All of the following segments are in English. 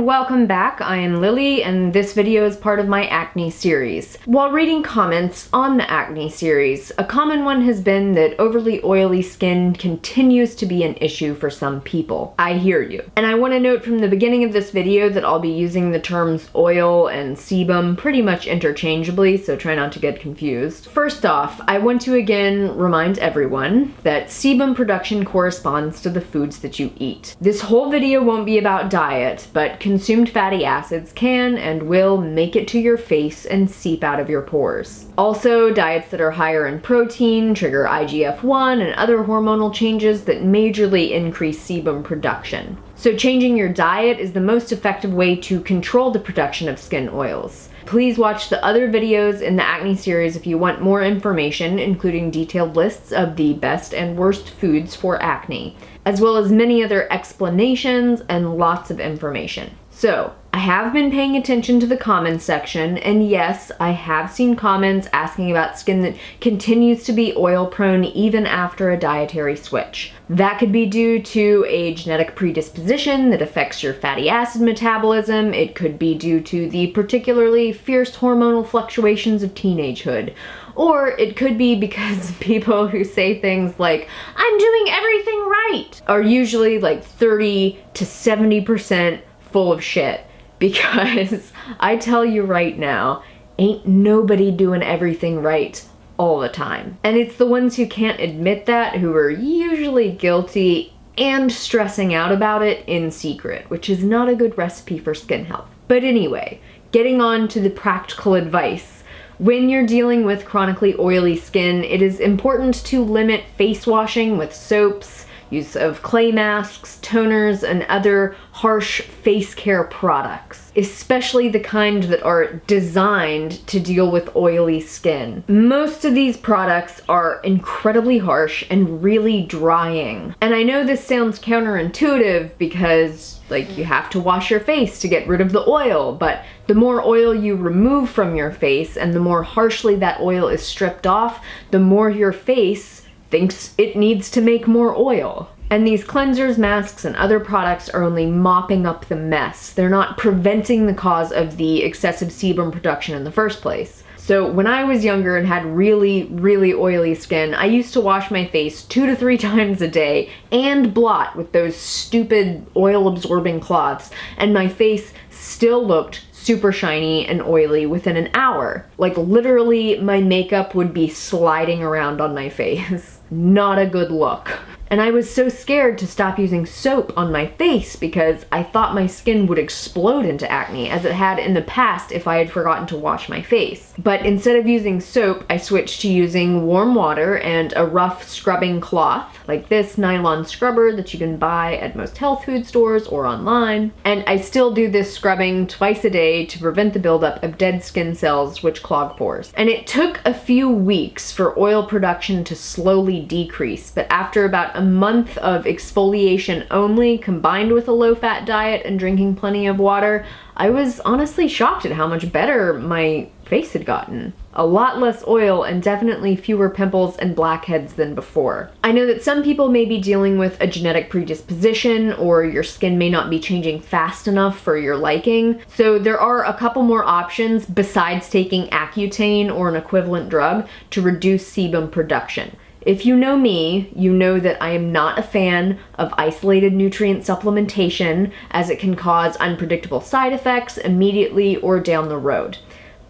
welcome back. I am Lily, and this video is part of my acne series. While reading comments on the acne series, a common one has been that overly oily skin continues to be an issue for some people. I hear you. And I want to note from the beginning of this video that I'll be using the terms oil and sebum pretty much interchangeably, so try not to get confused. First off, I want to again remind everyone that sebum production corresponds to the foods that you eat. This whole video won't be about diet, but consumed fatty acids can and will make it to your face and seep out of your pores. Also, diets that are higher in protein trigger IGF-1 and other hormonal changes that majorly increase sebum production. So changing your diet is the most effective way to control the production of skin oils. Please watch the other videos in the acne series if you want more information, including detailed lists of the best and worst foods for acne, as well as many other explanations and lots of information. So, I have been paying attention to the comments section, and yes, I have seen comments asking about skin that continues to be oil prone even after a dietary switch. That could be due to a genetic predisposition that affects your fatty acid metabolism. It could be due to the particularly fierce hormonal fluctuations of teenagehood. Or it could be because people who say things like, "I'm doing everything right," are usually like 30 to 70% full of shit. Because I tell you right now, ain't nobody doing everything right all the time. And it's the ones who can't admit that who are usually guilty and stressing out about it in secret, which is not a good recipe for skin health. But anyway, getting on to the practical advice. When you're dealing with chronically oily skin, it is important to limit face washing with soaps, use of clay masks, toners, and other harsh face care products, especially the kind that are designed to deal with oily skin. Most of these products are incredibly harsh and really drying. And I know this sounds counterintuitive because you have to wash your face to get rid of the oil, but the more oil you remove from your face and the more harshly that oil is stripped off, the more your face thinks it needs to make more oil. And these cleansers, masks, and other products are only mopping up the mess. They're not preventing the cause of the excessive sebum production in the first place. So when I was younger and had really, really oily skin, I used to wash my face 2 to 3 times a day and blot with those stupid oil-absorbing cloths, and my face still looked super shiny and oily within an hour. Like literally my makeup would be sliding around on my face. Not a good look. And I was so scared to stop using soap on my face because I thought my skin would explode into acne as it had in the past if I had forgotten to wash my face. But instead of using soap, I switched to using warm water and a rough scrubbing cloth, like this nylon scrubber that you can buy at most health food stores or online. And I still do this scrubbing twice a day to prevent the buildup of dead skin cells which clog pores. And it took a few weeks for oil production to slowly decrease, but after about a month of exfoliation only, combined with a low-fat diet and drinking plenty of water, I was honestly shocked at how much better my face had gotten. A lot less oil and definitely fewer pimples and blackheads than before. I know that some people may be dealing with a genetic predisposition, or your skin may not be changing fast enough for your liking, so there are a couple more options besides taking Accutane or an equivalent drug to reduce sebum production. If you know me, you know that I am not a fan of isolated nutrient supplementation, as it can cause unpredictable side effects immediately or down the road.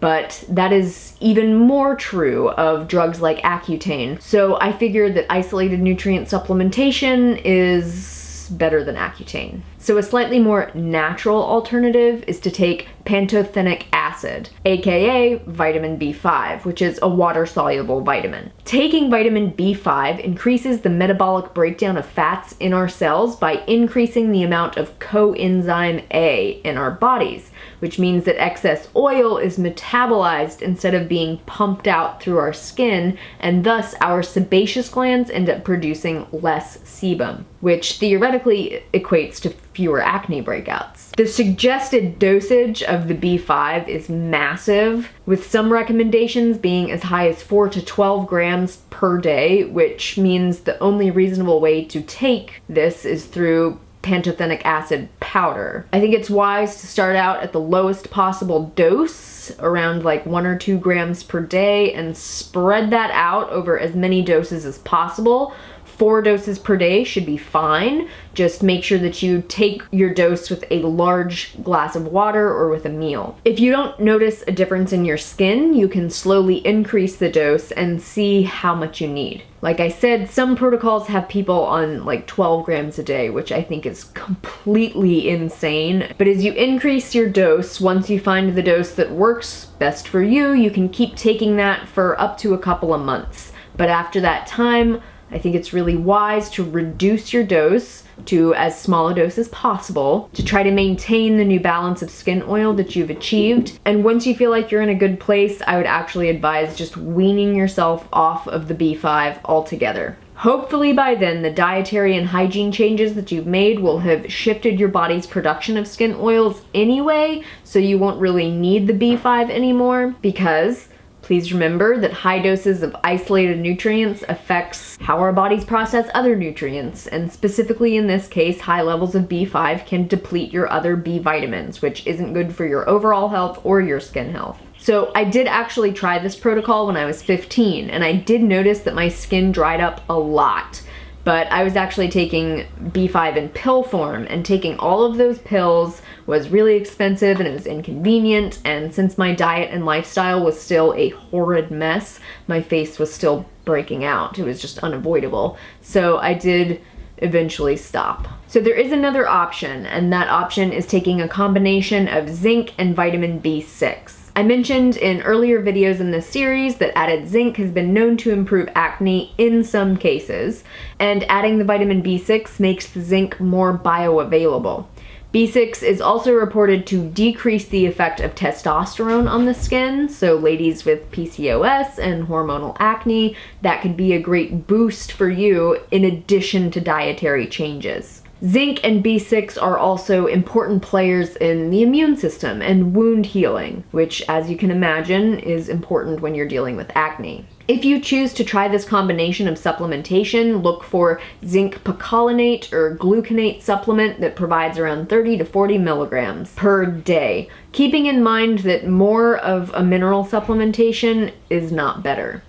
But that is even more true of drugs like Accutane, so I figured that isolated nutrient supplementation is better than Accutane. So a slightly more natural alternative is to take pantothenic acid, aka vitamin B5, which is a water-soluble vitamin. Taking vitamin B5 increases the metabolic breakdown of fats in our cells by increasing the amount of coenzyme A in our bodies, which means that excess oil is metabolized instead of being pumped out through our skin, and thus our sebaceous glands end up producing less sebum, which theoretically equates to fewer acne breakouts. The suggested dosage of the B5 is massive, with some recommendations being as high as 4 to 12 grams per day, which means the only reasonable way to take this is through pantothenic acid powder. I think it's wise to start out at the lowest possible dose, around like 1 or 2 grams per day, and spread that out over as many doses as possible. 4 doses per day should be fine. Just make sure that you take your dose with a large glass of water or with a meal. If you don't notice a difference in your skin, you can slowly increase the dose and see how much you need. Like I said, some protocols have people on like 12 grams a day, which I think is completely insane. But as you increase your dose, once you find the dose that works best for you, you can keep taking that for up to a couple of months. But after that time, I think it's really wise to reduce your dose to as small a dose as possible to try to maintain the new balance of skin oil that you've achieved. And once you feel like you're in a good place, I would actually advise just weaning yourself off of the B5 altogether. Hopefully by then, the dietary and hygiene changes that you've made will have shifted your body's production of skin oils anyway, so you won't really need the B5 anymore, because please remember that high doses of isolated nutrients affects how our bodies process other nutrients, and specifically in this case, high levels of B5 can deplete your other B vitamins, which isn't good for your overall health or your skin health. So I did actually try this protocol when I was 15, and I did notice that my skin dried up a lot. But I was actually taking B5 in pill form, and taking all of those pills was really expensive and it was inconvenient, and since my diet and lifestyle was still a horrid mess, my face was still breaking out. It was just unavoidable. So I did eventually stop. So there is another option, and that option is taking a combination of zinc and vitamin B6. I mentioned in earlier videos in this series that added zinc has been known to improve acne in some cases, and adding the vitamin B6 makes the zinc more bioavailable. B6 is also reported to decrease the effect of testosterone on the skin, so ladies with PCOS and hormonal acne, that could be a great boost for you in addition to dietary changes. Zinc and B6 are also important players in the immune system and wound healing, which, as you can imagine, is important when you're dealing with acne. If you choose to try this combination of supplementation, look for zinc picolinate or gluconate supplement that provides around 30 to 40 milligrams per day, keeping in mind that more of a mineral supplementation is not better.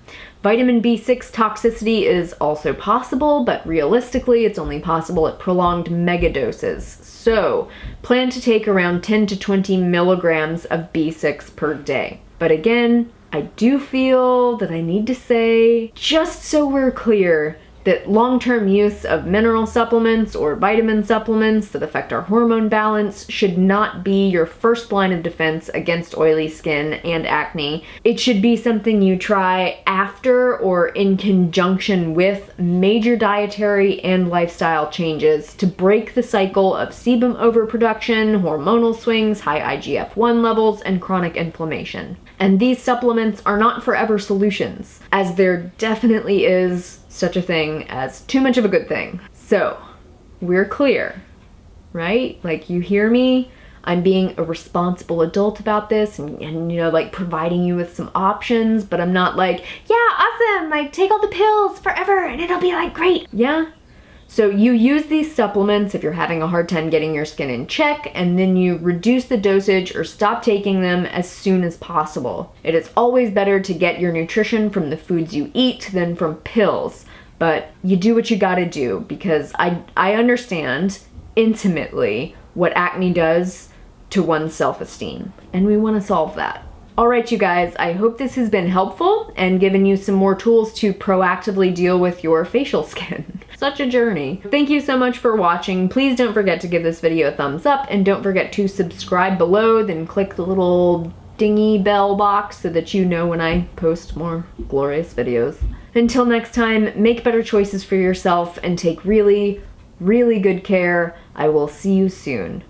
Vitamin B6 toxicity is also possible, but realistically it's only possible at prolonged megadoses. So plan to take around 10 to 20 milligrams of B6 per day. But again, I do feel that I need to say, just so we're clear, that long-term use of mineral supplements or vitamin supplements that affect our hormone balance should not be your first line of defense against oily skin and acne. It should be something you try after or in conjunction with major dietary and lifestyle changes to break the cycle of sebum overproduction, hormonal swings, high IGF-1 levels, and chronic inflammation. And these supplements are not forever solutions, as there definitely is such a thing as too much of a good thing. So, we're clear, right? Like, you hear me? I'm being a responsible adult about this and you know, like providing you with some options, but I'm not like, yeah, awesome, like take all the pills forever and it'll be like great. Yeah? So you use these supplements if you're having a hard time getting your skin in check, and then you reduce the dosage or stop taking them as soon as possible. It is always better to get your nutrition from the foods you eat than from pills, but you do what you gotta do, because I understand intimately what acne does to one's self-esteem, and we want to solve that. Alright you guys, I hope this has been helpful and given you some more tools to proactively deal with your facial skin. Such a journey. Thank you so much for watching. Please don't forget to give this video a thumbs up, and don't forget to subscribe below, then click the little dingy bell box so that you know when I post more glorious videos. Until next time, make better choices for yourself and take really, really good care. I will see you soon.